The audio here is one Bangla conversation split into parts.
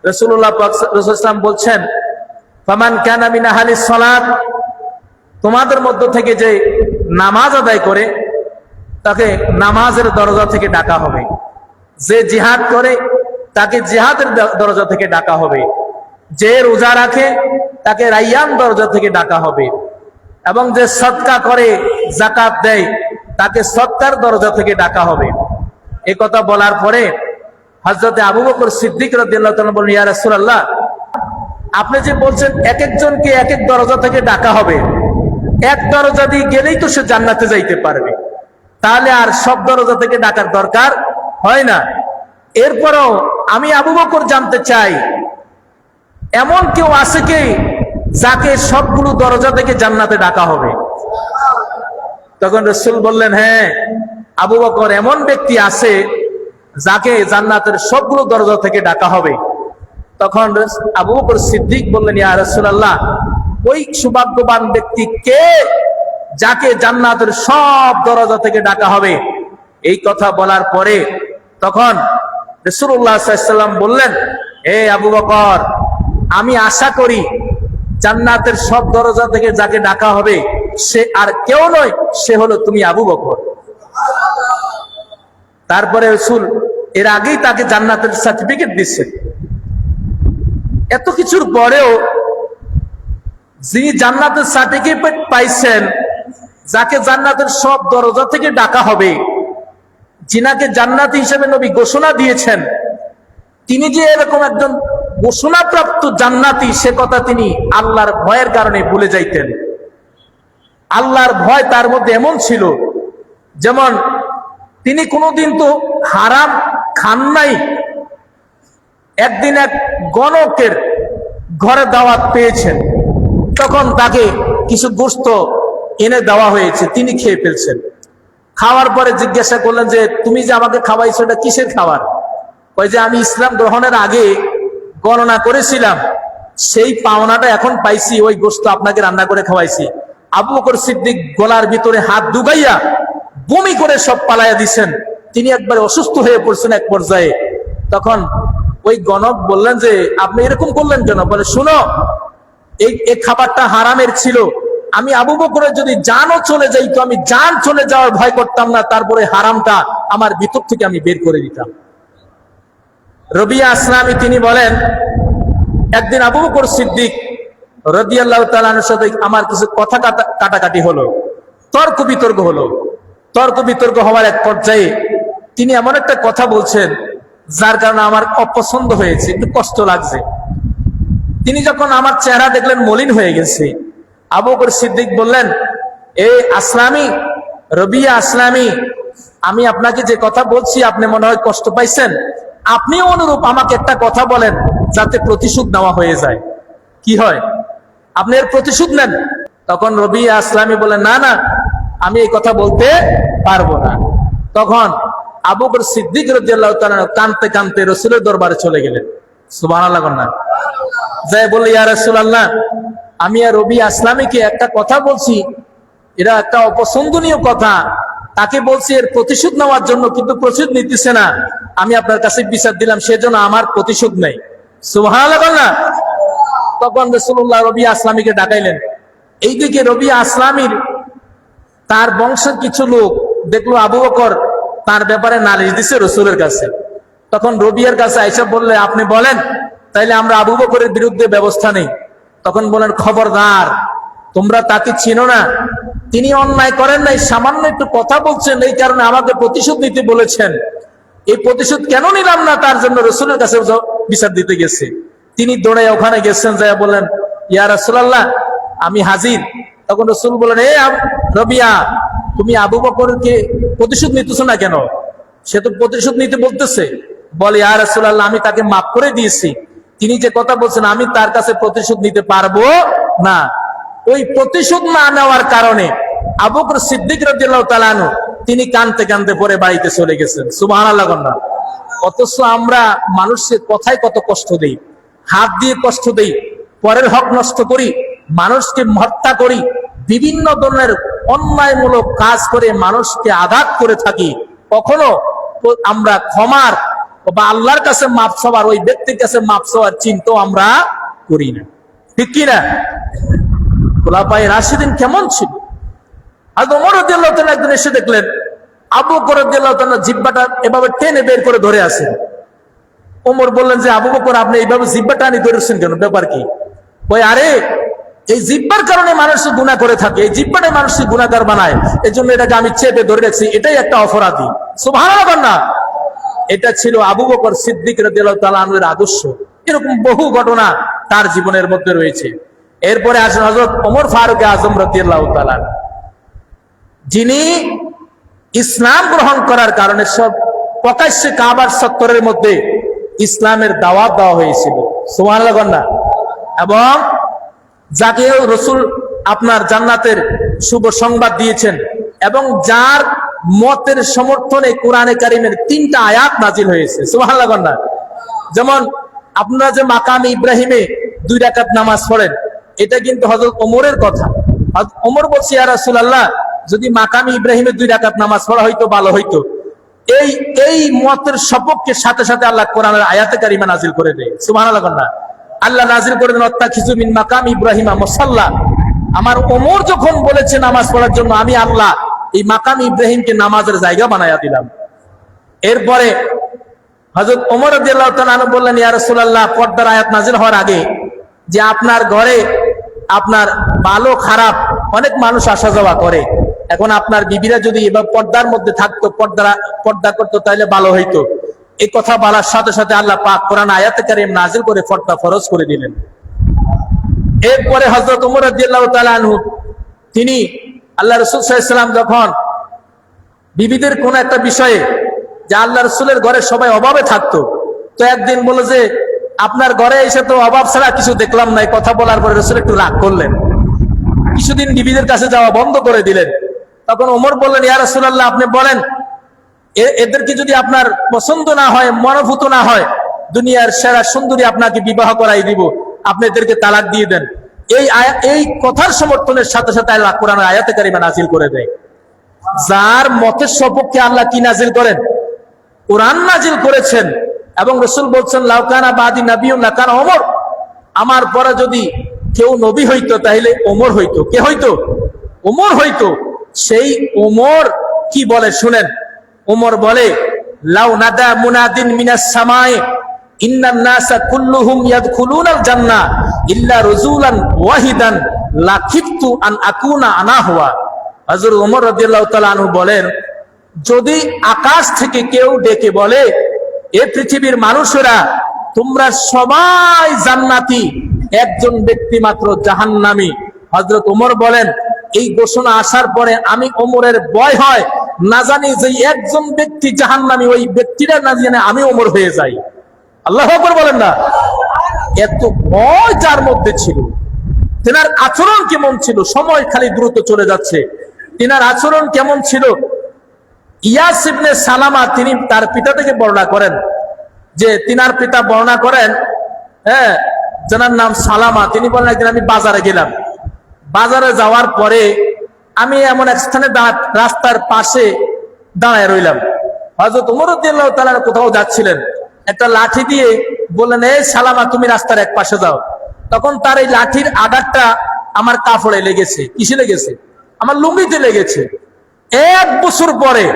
রাসূলুল্লাহ পাক সাল্লাল্লাহু আলাইহি ওয়াসাল্লাম বলছেন, ফামান কানা মিন আহলিস সালাত, তোমাদের মধ্য থেকে যে নামাজ আদায় করে তাকে নামাজের দরজা থেকে ডাকা হবে। যে জিহাদ করে তাকে জিহাদের দরজা থেকে ডাকা হবে। যে রোজা রাখে তাকে রাইয়ান দরজা থেকে ডাকা হবে। এবং যে সদকা করে, যাকাত দেয়, তাকে সদকার দরজা থেকে ডাকা হবে। এই কথা বলার পরে হযরত আবু বকর সিদ্দিক রাদিয়াল্লাহু তাআলা বলেন, ইয়া রাসূলুল্লাহ, আপনি যে বলছেন এক একজনকে এক এক দরজা থেকে ডাকা হবে, এক দরজা দিয়ে গেলেই তো সে জান্নাতে যাইতে পারবে, তাহলে আর সব দরজা থেকে ডাকার দরকার হয় না। এরপরও আমি আবু বকর জানতে চাই, এমন কেউ আছে কি যাকে সবগুলো দরজা থেকে জান্নাতে ডাকা হবে? তখন রাসূল বললেন, হ্যাঁ আবু বকর, এমন ব্যক্তি আছে যাকে জান্নাতের সবগুলো দরজা থেকে ডাকা হবে। তখন আবু বকর সিদ্দিক বললেন, ইয়া রাসূলুল্লাহ, ওই সৌভাগ্যবান ব্যক্তি কে যাকে জান্নাতের সব দরজা থেকে ডাকা হবে? এই কথা বলার পরে তখন রাসূলুল্লাহ সাল্লাল্লাহু আলাইহি ওয়াসাল্লাম বললেন, হে আবু বকর, আমি আশা করি জান্নাতের সব দরজা থেকে যাকে ডাকা হবে সে আর কেউ নয়, সে হলো তুমি আবু বকর। তারপরে রাসূল এর আগেই তাকে জান্নাতের সার্টিফিকেট দিচ্ছেন। এত কিছুর পরেও যিনি জান্নাতের সার্টিফিকেট পাইছেন, যাকে জান্নাতের সব দরজা থেকে ডাকা হবে, যিনাকে জান্নাতি হিসেবে নবী ঘোষণা দিয়েছেন, তিনি যে এরকম একজন ঘোষণাপ্রাপ্ত জান্নাতি, সে কথা তিনি আল্লাহর ভয়ের কারণে ভুলে যাইতেন। আল্লাহর ভয় তার মধ্যে এমন ছিল, যেমন তিনি কোনোদিন তো হারাম খান নাই। একদিন এক গণকের ঘরে দাওয়াত পেয়েছেন, তখন তাকে কিছু গোশত এনে দেওয়া হয়েছে, তিনি খেয়ে ফেলছেন। খাওয়ার পরে জিজ্ঞাসা করলেন যে, তুমি যে আমাকে খাওয়াইছো এটা কিসের খাবার? ওই যে আমি ইসলাম গ্রহণের আগে গণনা করেছিলাম, সেই পাওনাটা এখন পাইছি, ওই গোশত আপনাকে রান্না করে খাওয়াইছি। আবু বকর সিদ্দিক গলার ভিতরে হাত ঢুকাইয়া বমি করে সব পালাইয়া দিছেন। তিনি একবার অসুস্থ হয়ে পড়ছেন এক পর্যায়ে। তখন ওই গণক বললেন যে, আপনি এরকম করলেন কেন? বলে, শুনো, এই খাবারটা হারামের ছিল। আমি আবু বকরের যদি জানও চলে যাইতো, আমি জান চলে যাওয়ার ভয় করতাম না, তারপরে হারামটা আমার ভিতর থেকে আমি বের করে দিতাম। রবিয়া আসলামী তিনি বলেন, একদিন আবু বকর সিদ্দিক রাদিয়াল্লাহু তাআলা আনহুর সাথে আমার কিছু কথা কাটাকাটি হলো, তর্ক বিতর্ক হলো। তর্ক বিতর্ক হওয়ার এক পর্যায়ে তিনি এমন একটা কথা বলছেন যার কারণে আমার অপছন্দ হয়েছে, একটু কষ্ট লাগছে। তিনি যখন আমার চেহারা দেখলেন মলিন হয়ে গেছে, আবু বকর সিদ্দিক বললেন, এ আসলামী, রবিয়া আসলামী, আমি আপনাকে যে কথা বলছি আপনি মনে হয় কষ্ট পাইছেন, আপনিও অনুরূপ আমাকে একটা কথা বলেন যাতে প্রতিশোধ নেওয়া হয়ে যায়। কি হয়, আপনি এর প্রতিশোধ নেন। তখন রবিয়া আসলামী বলেন, না না, আমি এই কথা বলতে পারবো না। তখন আবু বকর সিদ্দিক রাদিয়াল্লাহু তাআলা কাঁদতে কাঁদতে রাসূলের দরবারে চলে গেলেন। সুবহানাল্লাহ না যাই বলে, ইয়া রাসূলুল্লাহ, আমি আর রবি আসলামীকে একটা কথা বলছি, এটা একটা অপছন্দনীয় কথা, তাকে বলছি এর প্রতিশোধ নেওয়ার জন্য, কিন্তু প্রতিশোধ নিতেছে না। আমি আপনার কাছে বিচার দিলাম, সেজন্য আমার প্রতিশোধ নেই। সুবহানাল্লাহ না। তখন রাসূলুল্লাহ রবি আসলামীকে ডাকাইলেন। এইদিকে রবি আসলামীর তার বংশের কিছু লোক দেখলো আবু বকর তার ব্যাপারে নালিশ দিছে রাসূলের কাছে। তখন রবিয়ার কাছে আয়েশা বললে, আপনি বলেন, তাইলে আমরা আবু বকরের বিরুদ্ধে ব্যবস্থা নেই। তখন বলেন, খবরদার, তোমরা তাকে চিনো না, তিনি অন্যায় করেন নাই, সামান্য একটু কথা বলছেন, এই কারণে আমাকে প্রতিশোধ নিতে বলেছেন। এই প্রতিশোধ কেন নিলাম না, তার জন্য রাসূলের কাছে বিচার দিতে গেছে। তিনি দৌড়ে ওখানে গেছেন, যায় বলেন, ইয়া রাসূলুল্লাহ, আমি হাজির। তখন রাসূল বলেন, এ রবিয়া, তুমি আবু বকরকে প্রতিশোধ নিতেছ না কেন? সে তো প্রতিশোধ নিতে বলতেছে। বলে, ইয়া রাসূলুল্লাহ, আমি তাকে মাফ করে দিয়েছি, তিনি যে কথা বলছেন আমি তার কাছে প্রতিশোধ নিতে পারবো না। ওই প্রতিশোধ না নেওয়ার কারণে আবু বকর সিদ্দিক রাদিয়াল্লাহু তাআলা আনহু তিনি কাঁদতে কাঁদতে পরে বাড়িতে চলে গেছেন। সুবহানাল্লাহ। অথচ আমরা মানুষের কথায় কত কষ্ট দেই, হাত দিয়ে কষ্ট দেই, পরের হক নষ্ট করি, মানুষকে হত্যা করি, বিভিন্ন ধরনের অন্যায়মূলক কাজ করে মানুষকে আঘাত করে থাকি। কখনো আমরা ক্ষমার বা আল্লাহর কাছে মাপ চাওয়ার, ওই ব্যক্তির কাছে মাপ চাওয়ার চিন্তাও আমরা করি না, ঠিক কিনা? খোলাফায়ে রাশিদিন কেমন ছিল? হযরত ওমর রাদিয়াল্লাহু তাআলা একদিন এসে দেখলেন আবু বকর রাদিয়াল্লাহু তাআলা জিহ্বাটা এভাবে টেনে বের করে ধরে আছেন। ওমর বললেন যে আবু বকর, আপনি এইভাবে জিহ্বা টানি ধরেছেন কেন, ব্যাপার কি? ওই আরে এই জিহ্বার কারণে মানুষ গুনাহ করে থাকে, এই জিহ্বাটাই মানুষকে গুনাহগার বানায়, এজন্য এটাকে আমি চেপে ধরে রাখছি, এটাই একটা অপরাধী। সুবহানাল্লাহ না? এটা ছিল আবু বকর সিদ্দিক রাদিয়াল্লাহু তাআলা আনহুর আদর্শ। এরকম বহু ঘটনা তার জীবনের মধ্যে রয়েছে। এরপরে আসেন হযরত ওমর ফারুক আযম রাদিয়াল্লাহু তাআলা, যিনি ইসলাম গ্রহণ করার কারণে সব প্রকাশ্যে কাবার চত্বরের মধ্যে ইসলামের দাওয়াত দেওয়া হয়েছিল। সুবহানাল্লাহ না? এবং যাকে রাসূল আপনার জান্নাতের শুভ সংবাদ দিয়েছেন, এবং যার মতের সমর্থনে কোরআনে কারীমের 3টা আয়াত নাজিল হয়েছে। সুবহানাল্লাহ না? যেমন আপনারা যে মাকামে ইব্রাহিমে 2 রাকাত নামাজ পড়েন, এটা কিন্তু হযরত ওমরের কথা। হযরত ওমর বলছে, ইয়া রাসূলুল্লাহ, যদি মাকামে ইব্রাহিমে 2 রাকাত নামাজ পড়া হইতো ভালো হইতো। এই মতের সপক্ষে সাথে সাথে আল্লাহ কোরআনের আয়াতে কারিমা নাজিল করে দেয়। সুবহানাল্লাহ না? আল্লাহ নাজিল করে দেন, ওয়াত্তাখিযু মিন মাকাম ইব্রাহিমা মুসাল্লা। আমার ওমর যখন বলেছে নামাজ পড়ার জন্য, আমি আল্লাহ এই মাকাম ইব্রাহিমকে নামাজের জায়গা বানায়া দিলাম। এরপরে হযরত ওমর রাদিয়াল্লাহু তাআলা আনহু বললেন, ইয়া রাসূলুল্লাহ, পর্দার আয়াত নাজিল হওয়ার আগে যে আপনার ঘরে আপনার ভালো খারাপ অনেক মানুষ আসা যাওয়া করে, এখন আপনার বিবিরা যদি এবার পর্দার মধ্যে থাকতো, পর্দা করতো, তাহলে ভালো হইতো। এই কথা বলার সাথে সাথে আল্লাহ পাক কোরআন আয়াতে কারীম নাজিল করে পর্দা ফরজ করে দিলেন। এরপরে হযরত ওমর রাদিয়াল্লাহু তাআলা আনহু, তিনি আল্লাহ রাসূল সাল্লাল্লাহু আলাইহি ওয়াসাল্লাম যখন বিবিদের কোন একটা বিষয়ে, যে আল্লাহ রাসূলের ঘরে সবাই অভাবে থাকতো, তো একদিন বলে যে আপনার ঘরে এসে তো অভাব ছাড়া কিছু দেখলাম না। কথা বলার পরে রাসূল একটু রাগ করলেন, কিছুদিন বিবিদের কাছে যাওয়া বন্ধ করে দিলেন। তখন ওমর বললেন, ইয়া রাসূলুল্লাহ, আপনি বলেন, এদেরকে যদি আপনার পছন্দ না হয়, মনোভূত না হয়, দুনিয়ার সেরা সুন্দরী আপনাকে বিবাহ করাই দিব, আপনি এদেরকে তালাক দিয়ে দেন। এই কথার সমর্থনের সাথে সাথে আল্লাহ কোরআনের আয়াতে কারিমা নাজিল করে দেয়। যার মতের সপক্ষে আল্লাহ কি নাজিল করেন? কোরআন নাজিল করেছেন। এবং রাসূল বলছেন, লাউ কানা বাদি নাবিয়্যুন লাকানা ওমর, আমার পরে যদি কেউ নবী হইতো তাহলে ওমর হইতো। কে হইতো? ওমর হইতো। সেই ওমর কি বলে শুনেন। ওমর বলে, লাউ নাদা মুনাদিন মিনাস সামায়ে ইন্নান নাসা কুল্লুহুম ইয়াদখুলুনাল জান্নাহ ইল্লা রাজুলান ওয়াহিদান লাকিফতু আন আকুনা আনা হুয়া। হযরত ওমর রাদিয়াল্লাহু তাআলা আনহু বলেন, যদি আকাশ থেকে কেউ ডেকে বলে, এ পৃথিবীর মানুষেরা তোমরা সবাই জান্নাতি, একজন ব্যক্তি মাত্র জাহান্নামী। হযরত ওমর বলেন, এই ঘোষণা আসার পরে আমি ওমরের ভয় হয়, না জানি যে একজন ব্যক্তি জাহান্নামী, ওই ব্যক্তিরা না জানে আমি ওমর হয়ে যাই। আল্লাহু আকবার বলেন না? এত ভয় যার মধ্যে ছিল। তেনার আচরণ কেমন ছিল? সময় খালি দ্রুত চলে যাচ্ছে। তেনার আচরণ কেমন ছিল? ইয়াস ইবনে সালামা, তিনি তার পিতা থেকে বর্ণনা করেন যে তিনার পিতা বর্ণনা করেন, যার নাম সালামা, তিনি বলেন, একদিন আমি বাজারে গেলাম। বাজারে যাওয়ার পরে আমি এমন এক স্থানে রাস্তার পাশে দাঁড়ায় রইলাম। হযরত ওমর রাদিয়াল্লাহু তাআলা কোথাও যাচ্ছিলেন, একটা লাঠি দিয়ে বললেন, এই সালামা, তুমি রাস্তার এক পাশে যাও। তখন তার এই লাঠির আঘাতটা আমার কাপড়ে লেগেছে। কিসে লেগেছে? আমার লুঙ্গিতে লেগেছে। 1 বছর পরে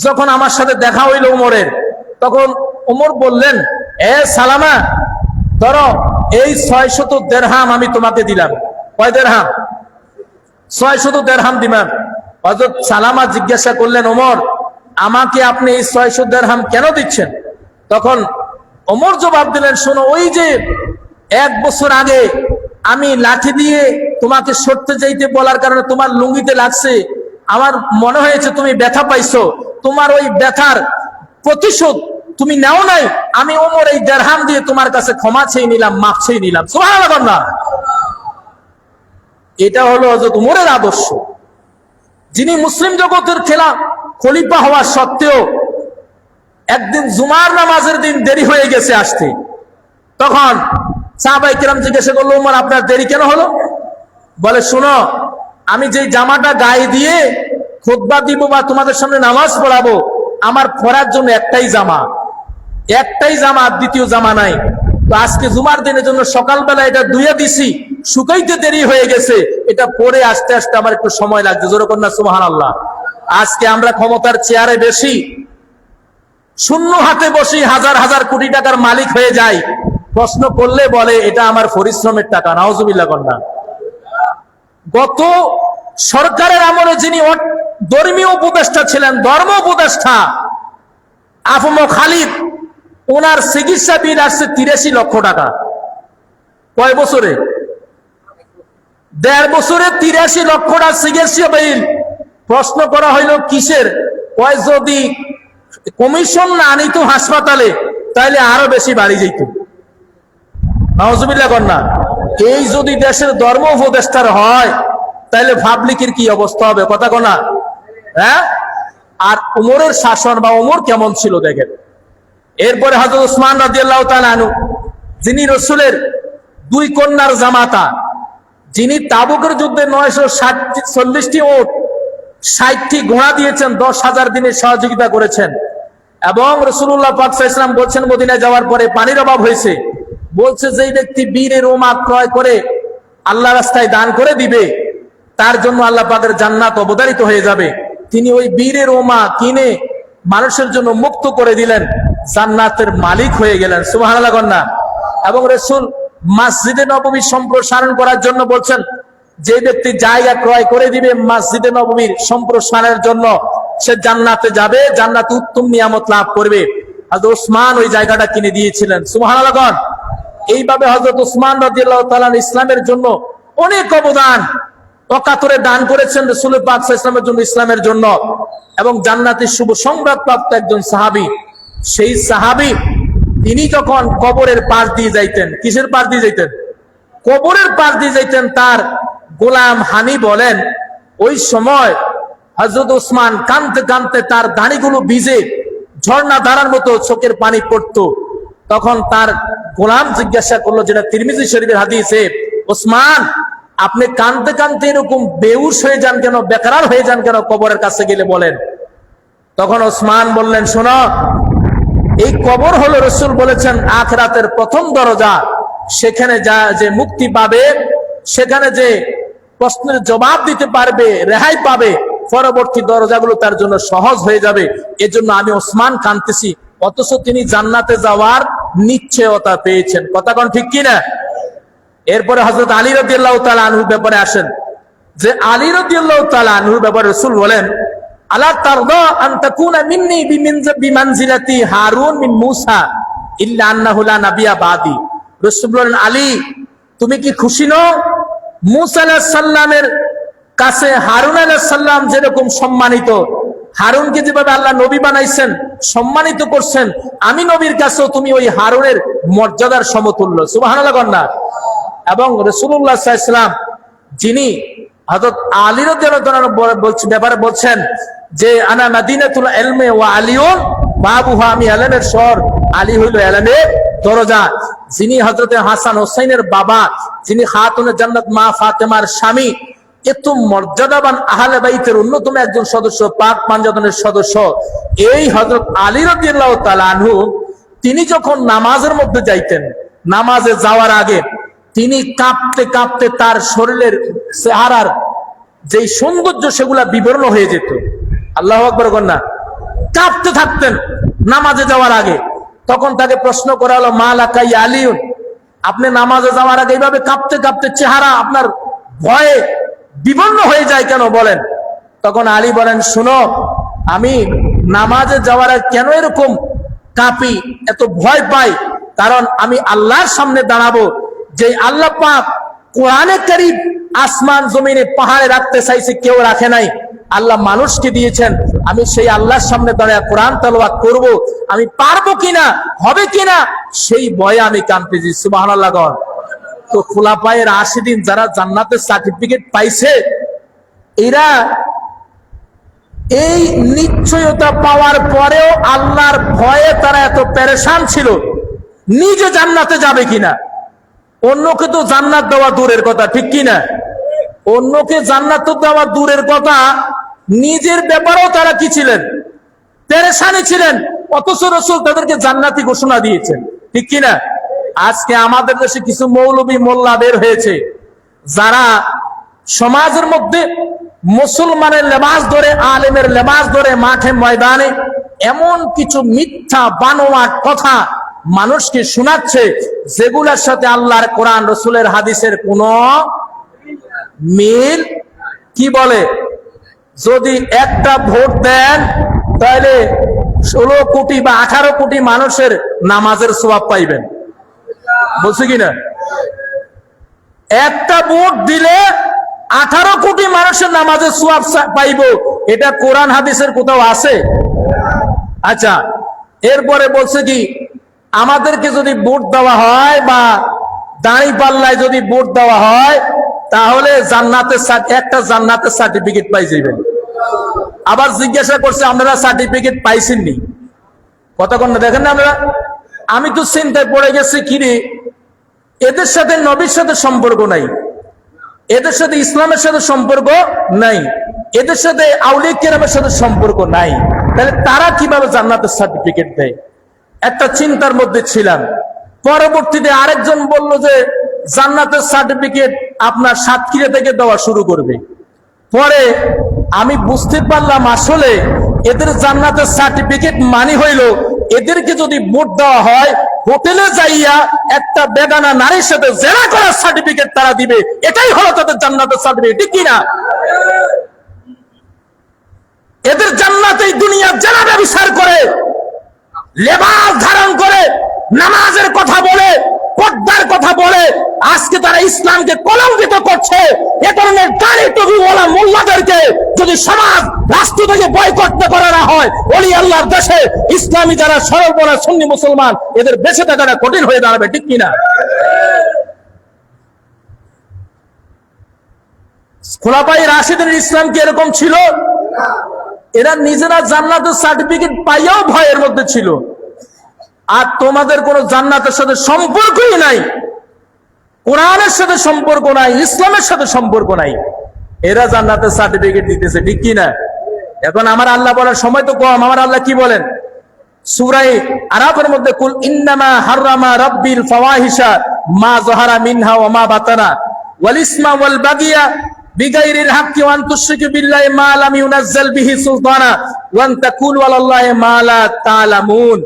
যখন আমার সাথে দেখা হইল ওমরের, তখন ওমর বললেন, এ সালামা, ধরো এই 600 দিরহাম আমি তোমাকে দিলাম। কয় দিরহাম? 600 দিরহাম দিলাম। হযরত সালামা জিজ্ঞাসা করলেন, ওমর, আমাকে আপনি এই 600 দিরহাম কেন দিচ্ছেন? তখন ওমর জবাব দিলেন, শোনো, ওই যে 1 বছর আগে আমি লাঠি দিয়ে তোমাকে সরতে যাইতে বলার কারণে তোমার লুঙ্গিতে লাগছে, আমার মনে হয়েছে তুমি ব্যথা পাইছো, তোমার ওই ব্যথার প্রতিশোধ তুমি নাও নাই, আমি ওমর এই দিরহাম দিয়ে তোমার কাছে ক্ষমা চেয়ে নিলাম, মাফ চেয়ে নিলাম। সুবহানাল্লাহ। এটা হলো হযরত ওমরের আদর্শ, যিনি মুসলিম জগতের খলিফা হওয়া সত্ত্বেও একদিন জুমার নামাজের দিন দেরি হয়ে গেছে আসতে। তখন সাহাবায়ে কেরাম জিজ্ঞাসা করলো, ওমর, আপনার দেরি কেন হলো? বলে, শোনো, আমি যে জামাটা গায়ে দিয়ে খুতবা দিব বা তোমাদের সামনে নামাজ পড়াবো, আমার পরার জন্য একটাই জামা। একটাই জামা, দ্বিতীয় জামা নাই। তো আজকে জুমার দিনের জন্য সকালবেলা এটা ধুয়ে দিছি, শুকাইতে দেরি হয়ে গেছে, এটা পরে আসতে আসতে আমার একটু সময় লাগছে। জোরে কন্যা সুবহানাল্লাহ। আজকে আমরা ক্ষমতার চেয়ারে বেশি, শূন্য হাতে বসি হাজার হাজার কোটি টাকার মালিক হয়ে যায়। প্রশ্ন করলে বলে এটা আমার পরিশ্রমের টাকা। নাউজুবিল্লাহ কন্যা। গত সরকারের আমলে যিনি ধর্মীয় উপদেষ্টা ছিলেন, ধর্ম উপদেষ্টা আফম খালিদ, ওনার চিকিৎসা বিল আসছে 83 লক্ষ টাকা। কয় বছরে? 1.5 বছরে 83 লক্ষ টাকা চিকিৎসা বিল। প্রশ্ন করা হইল কিসের? কয় যদি কমিশন না আনিত হাসপাতালে তাইলে আরো বেশি বাড়ি যেত। নাউজুবিল্লাহ কন্যা। এই যদি দেশের ধর্ম উপদেষ্টার হয় তাহলে পাবলিকের কি অবস্থা হবে? কথা কনা। হ্যাঁ। আর উমরের শাসন বা উমর কেমন ছিল দেখেন। এরপরে হযরত উসমান রাদিয়াল্লাহু তাআলা আনহু, যিনি রাসূলের 2 কন্যার জামাতা, যিনি তাবুকের যুদ্ধে 940টি উট, 60টি ঘোড়া দিয়েছেন, 10,000 দিনের সহযোগিতা করেছেন। এবং রাসূলুল্লাহ পাক সাল্লাল্লাহু আলাইহি ওয়াসাল্লাম বলছেন মদিনায় যাওয়ার পরে পানির অভাব হয়েছে, বলছে যেই ব্যক্তি বীরের রোমা ক্রয় করে আল্লাহ রাস্তায় দান করে দিবে তার জন্য আল্লাহ পাকের জান্নাত অবধারিত হয়ে যাবে। তিনি ওই বীরের রোমা কিনে মানুষের জন্য মুক্ত করে দিলেন, জান্নাতের মালিক হয়ে গেলেন। সুবহানাল্লাহ কন্যা। এবং রাসূল মসজিদে নববী সম্প্রসারণ করার জন্য বলছেন, যে ব্যক্তি জায়গা ক্রয় করে দিবে মসজিদে নববীর সম্প্রসারণের জন্য সে জান্নাতে যাবে, জান্নাতে উত্তম নিয়ামত লাভ করবে। হযরত উসমান ওই জায়গাটা কিনে দিয়েছিলেন। সুবহানাল্লাহ। এইভাবে হযরত উসমান রাদিয়াল্লাহু তাআলা ইসলামের জন্য অনেক অবদান অকাতরে দান করেছেন রাসূল পাক সাল্লাল্লাহু আলাইহি ওয়াসাল্লামের জন্য, ইসলামের জন্য। এবং জান্নাতের শুভ সংবাদ প্রাপ্ত একজন সাহাবী। সেই সাহাবী তিনি যখন কবরের পাশ দিয়ে যাইতেন, কিসের পাশ দিয়ে যাইতেন? কবরের পাশ দিয়ে যাইতেন। তার গোলাম হানি বলেন, ওই সময় হযরত উসমান কাঁদতে কাঁদতে তার দাড়িগুলো ভিজে ঝর্ণা ধারার মতো চোখের পানি পড়তো। তখন তার গোলাম জিজ্ঞাসা করলো, যেটা তিরমিজি শরীফের হাদিসে, ওসমান আপনি কাঁদতে কাঁদতে এরকম বেহুশ হয়ে যান কেন, বেকরার হয়ে যান কেন কবরের কাছে গেলে বলেন? তখন ওসমান বললেন, শোনো, এই কবর হলো, রাসূল বলেছেন, আখিরাতের প্রথম দরজা। সেখানে যে মুক্তি পাবে, সেখানে যে প্রশ্নের জবাব দিতে পারবে, রেহাই পাবে, পরবর্তী দরজাগুলো তার জন্য সহজ হয়ে যাবে। এজন্য আমি ওসমান কাঁদতেছি। অথচ তিনি জান্নাতে যাওয়ার নিশ্চয়তা পেয়েছেন। কথা কোন ঠিক কিনা? এরপরে হযরত আলী রাদিয়াল্লাহু তাআলা আনহুর ব্যাপারে আসেন, যে আলী রাদিয়াল্লাহু তাআলা আনহুর ব্যাপারে রাসূল বলেন, আলা তারদা আন তাকুনা মিন্নি বিমানজিলাতি হারুন মিন মূসা ইল্লা আন্নাহু লা নাবিয়্যা বাদি। রাসূল বলেন, আলী তুমি কি খুশি নও? মূসা আলাইহিস সালামের কাছে হারুন আলাইহিস সালাম যেরকম সম্মানিত, হারুনকে যেভাবে আল্লাহ নবী বানাইছেন, সম্মানিত করছেন, আমি নবীর কাছেও তুমি ওই হারুনের মর্যাদার সমতুল্য। সুবহানাল্লাহ কন্যা। এবং রাসূলুল্লাহ সাল্লাল্লাহু আলাইহি ওয়াসাল্লাম যিনি হযরত আলী রাদিয়াল্লাহু আনহু ব্যাপারে বলছেন যে আনা মাদিনাতুল ইলমি ওয়া আলিউন বাবুহা, আমি ইলমের শহর, আলী হইল ইলমের দরজা। যিনি হযরতে হাসান হোসেনের বাবা, যিনি খাতুনে জান্নাত মা ফাতেমার স্বামী, এত মর্যাদাবান আহলে বাইতের অন্যতম একজন সদস্য, পাক পাঞ্জাতনের সদস্য, এই হযরত আলী রাদিয়াল্লাহু তাআলা আনহু তিনি যখন নামাজের মধ্যে যাইতেন, নামাজে যাওয়ার আগে তিনি কাঁপতে কাঁপতে তার শরীরের চেহারার যে সৌন্দর্য সেগুলা বিবর্ণ হয়ে যেত। আল্লাহু আকবার কন্যা। কাঁপতে থাকতেন নামাজে যাওয়ার আগে। তখন তাকে প্রশ্ন করা হলো, মা লাকা ইয়া আলিউন, আপনি নামাজে যাওয়ার আগে এইভাবে কাঁপতে কাঁপতে চেহারা আপনার ভয়ে বিবর্ণ হয়ে যায় কেন বলেন? তখন আলী বলেন, শুনো, আমি নামাজে যাওয়ার আগে কেন এরকম কাঁপি, এত ভয় পাই, কারণ আমি আল্লাহর সামনে দাঁড়াবো, যে আল্লাহ পাক কোরআনে কারীম আসমান জমিনে পাহাড়ে রাখতে চাইছে, কেউ রাখে নাই, আল্লাহ মানুষকে দিয়েছেন। আমি সেই আল্লাহর সামনে দাঁড়িয়ে কোরআন তেলাওয়াত করব, আমি পারবো কিনা, হবে কিনা, সেই ভয়ে আমি কাঁপতেছি। সুবহানাল্লাহ। তো খোলাফায়ে রাশিদিন যারা জান্নাতের সার্টিফিকেট পাইছে, এরা এই নিশ্চয়তা পাওয়ার পরেও আল্লাহর ভয়ে তারা এত পেরেশান ছিল, নিজে জান্নাতে যাবে কিনা। অন্যকে তো জান্নাত দেওয়া দূরের কথা, ঠিক কিনা? অন্যকে জান্নাত দেওয়া দূরের কথা, নিজের ব্যাপারেও তারা কি ছিলেন? পেরেশানি ছিলেন। অথচ রাসূল তাদেরকে জান্নাতি ঘোষণা দিয়েছেন, ঠিক কিনা? আজকে আমাদের দেশে কিছু মৌলবী মোল্লা বের হয়েছে, যারা সমাজের মধ্যে মুসলমানের লেবাস ধরে, আলেমের লেবাস ধরে মাঠে ময়দানে এমন কিছু মিথ্যা বানোয়াট কথা মানুষকে শোনাচ্ছে, যেগুলোর সাথে আল্লাহর কোরআন রাসূলের হাদিসের কোন মিল। কি বলে, যদি একটা ভোট দেন তাহলে 16 কোটি বা 18 কোটি মানুষের নামাজের সওয়াব পাইবেন, বলছে কিনা? একটা ভোট দিলে 18 কোটি মানুষের নামাজের সওয়াব পাইব, এটা কোরআন হাদিসের কোথাও আছে? আচ্ছা, এরপরে বলছে কি, আমাদেরকে যদি ভোট দেওয়া হয় বা দাঁড়িপাল্লায় যদি ভোট দেওয়া হয় তাহলে একটা জান্নাতের সার্টিফিকেট পাই যাবেন। আবার জিজ্ঞাসা করছে, আপনারা সার্টিফিকেট পাইছেননি? কতক্ষণ দেখেন না আপনারা? আমি তো চিন্তায় পড়ে গেছি, কিরে এদের সাথে নবীর সাথে সম্পর্ক নাই, এদের সাথে ইসলামের সাথে সম্পর্ক নাই, এদের সাথে আউলিয়া কেরামের সাথে সম্পর্ক নাই, তাহলে তারা কিভাবে জান্নাতের সার্টিফিকেট দেয়? একটা চিন্তার মধ্যে ছিলাম। পরবর্তীতে আরেকজন বলল যে জান্নাতের সার্টিফিকেট আপনার সাতক্ষীরা থেকে দেওয়া শুরু করবে। পরে আমি বুঝতে পারলাম আসলে এদের জান্নাতের সার্টিফিকেট মানে হইল, এদেরকে যদি ভোট দেওয়া হয় হোটেলে যাইয়া একটা বেগানা নারীর সাথে জেনা করার সার্টিফিকেট তারা দিবে, এটাই হলো তাদের জান্নাতের সার্টিফিকেট, ঠিক কিনা? এদের জান্নাত এই দুনিয়া জেনা ব্যভিচার করে, লেবাস ধারণ করে, নামাজের কথা বলে, পর্দার কথা বলে, আজকে তারা ইসলামকে কলঙ্কিত করছে। এ ধরনের দাড়ি টুপিওয়ালা মোল্লাদেরকে যদি সমাজ রাষ্ট্র থেকে বয়কট করা না হয়, ওলি আল্লাহর দেশে ইসলামী যারা সরলপরা সুন্নি মুসলমান, এদের বেঁচে থাকাটা কঠিন হয়ে দাঁড়াবে, ঠিক কিনা? খোলাফায়ে রাশিদের ইসলাম কি এরকম ছিল? এরা নিজেরা জান্নাতের সার্টিফিকেট পাইয়াও ভয়ের মধ্যে ছিল। আর তোমাদের কোনো জান্নাতের সাথে সম্পর্কই নাই, কোরআনের সাথে সম্পর্ক নাই, ইসলামের সাথে সম্পর্ক নাই, এরা জান্নাতের সার্টিফিকেট দিতেছে, ঠিক কিনা? এখন আমার আল্লাহ বলার সময় তো কম। আমার আল্লাহ কি বলেন সূরা আরাফের মধ্যে, কুল ইন্নামা হাররামা রাব্বিল ফাওয়াহিশা মা যাহারা মিনহা ওয়া মা বাতানা ওয়াল ইসমা ওয়াল বাগিয়া বিগাইরিল হাক্কি ওয়া আন তুশরিকু বিল্লাহি মা লাম ইউনাজ্জাল বিহি সুলতানা ওয়া আন তাকুলু আলাল্লাহি মা লা তা'লামুন।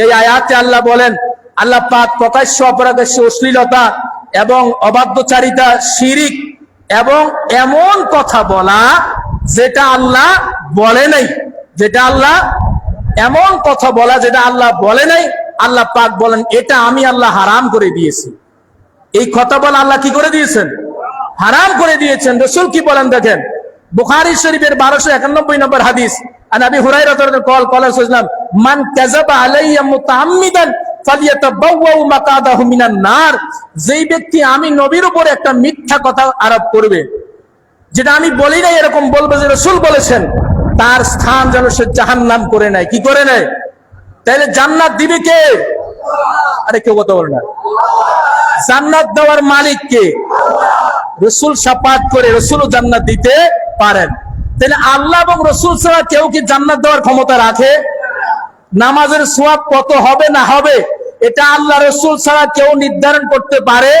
এই আয়াতে আল্লাহ বলেন, আল্লাহ পাক প্রকাশ্য অপ্রকাশ্য অশ্লীলতা এবং অবাধ্যচারিতা, শিরিক এবং এমন কথা বলা যেটা আল্লাহ বলে নাই, যেটা আল্লাহ এমন কথা বলা যেটা আল্লাহ বলে নাই, আল্লাহ পাক বলেন এটা আমি আল্লাহ হারাম করে দিয়েছি। এই কথা বলা আল্লাহ কি করে দিয়েছেন? হারাম করে দিয়েছেন। রাসূল কি বলেন দেখেন, বুখারী শরীফের 1291 নম্বর হাদিস, আন আবি হুরায়রা রাদিয়াল্লাহু তাআলা মান কাযাবা আলাইয়া মুতাআম্মিদান ফালিয়াতাবাওয়া মাকাদাহু মিনান নার। যেই ব্যক্তি আমি নবীর উপর একটা মিথ্যা কথা আরোপ করবে, যেটা আমি বলি নাই এরকম বলবে যে রাসূল বলেছেন, তার স্থান যেন সে জাহান্নাম করে নেয়। কি করে নেয়? তাহলে জান্নাত দিবে কে? আরে কেউ কথা বলে না। জান্নাত দেওয়ার মালিক কে? রাসূল শাফাত করে রাসূলও জান্নাত দিতে পারেন। তাহলে আল্লাহ এবং রাসূল ছাড়া কেউ কি জান্নাত দেওয়ার ক্ষমতা রাখে? নামাজের সওয়াব কত হবে না হবে এটা আল্লাহ রাসূল ছাড়া কেউ নির্ধারণ করতে পারে?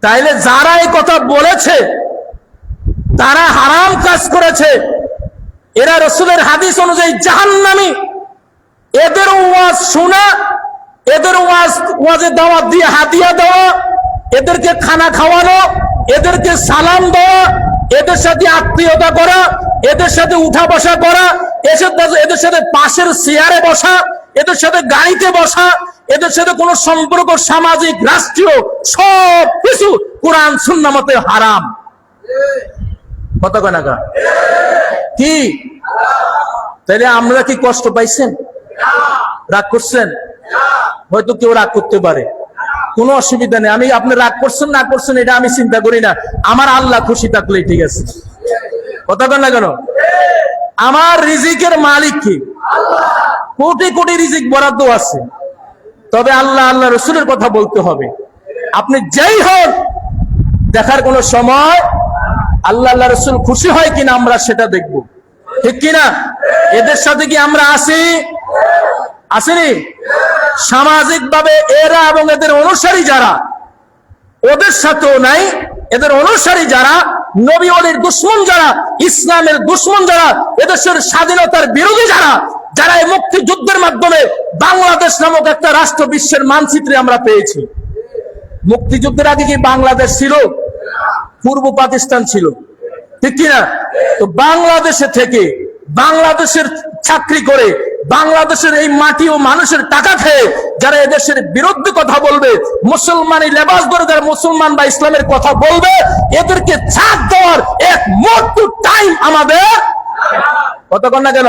তাইলে যারা এই কথা বলেছে তারা হারাম কাজ করেছে, এরা রাসূলের হাদিস অনুযায়ী জাহান্নামী। এদের ওয়াজ শোনা, এদের ওয়াজে দাওয়াত দিয়ে হাদিয়া দেওয়া, এদেরকে খানা খাওয়ানো, এদেরকে সালাম দেওয়া, এদের সাথে আত্মীয়তা করা, এদের সাথে উঠা বসা করা, এদের সাথে পাশের চেয়ারে বসা, এদের সাথে গাড়িতে বসা, এদের সাথে কোন সম্পর্ক সামাজিক রাষ্ট্রীয় সব কিছু কোরআন সুন্নাহ মতে হারাম। কত কনাকা কি? তাহলে আমরা কি কষ্ট পাইছেন? রাগ করছেন? হয়তো কেউ রাগ করতে পারে, কোনো অসুবিধা নেই। আমি আপনি রাগ করছেন না করছেন এটা আমি চিন্তা করি না, আমার আল্লাহ খুশি থাকলেই ঠিক আছে। কথা কন না কেন? আমার রিজিকের মালিক কি? কোটি কোটি রিজিক বরাদ্দ আছে, তবে আল্লাহ আল্লাহ রসুলের কথা বলতে হবে। আপনি যেই হন, দেখার কোন সময় আল্লাহ আল্লাহ রসুল খুশি হয় কিনা আমরা সেটা দেখব, ঠিক কিনা? এদের সাথে কি আমরা আসি? আসেনি? সামাজিক ভাবে এরা এবং এদের অনুসারী যারা, ওদের সাথেও নাই, এদের অনুসারী যারা, নবী ওলির দুশ্মন যারা, ইসলামের দুশ্মন যারা, এদেশের স্বাধীনতার বিরোধী যারা, যারা এই মুক্তিযুদ্ধের মাধ্যমে বাংলাদেশ নামক একটা রাষ্ট্র বিশ্বের মানচিত্রে আমরা পেয়েছি। মুক্তিযুদ্ধের আগে কি বাংলাদেশ ছিল? পূর্ব পাকিস্তান ছিল, ঠিক কিনা? তো বাংলাদেশে থেকে, বাংলাদেশের চাকরি করে, বাংলাদেশের এই মাটি ও মানুষের টাকা খেয়ে যারা এদেশের বিরুদ্ধে কথা বলবে, মুসলমানি লেবাস ধরে যারা মুসলমান বা ইসলামের কথা বলবে, এদেরকে ছাড় দেওয়ার এক মুহূর্ত টাইম আমাদের, কতক্ষণ না কেন?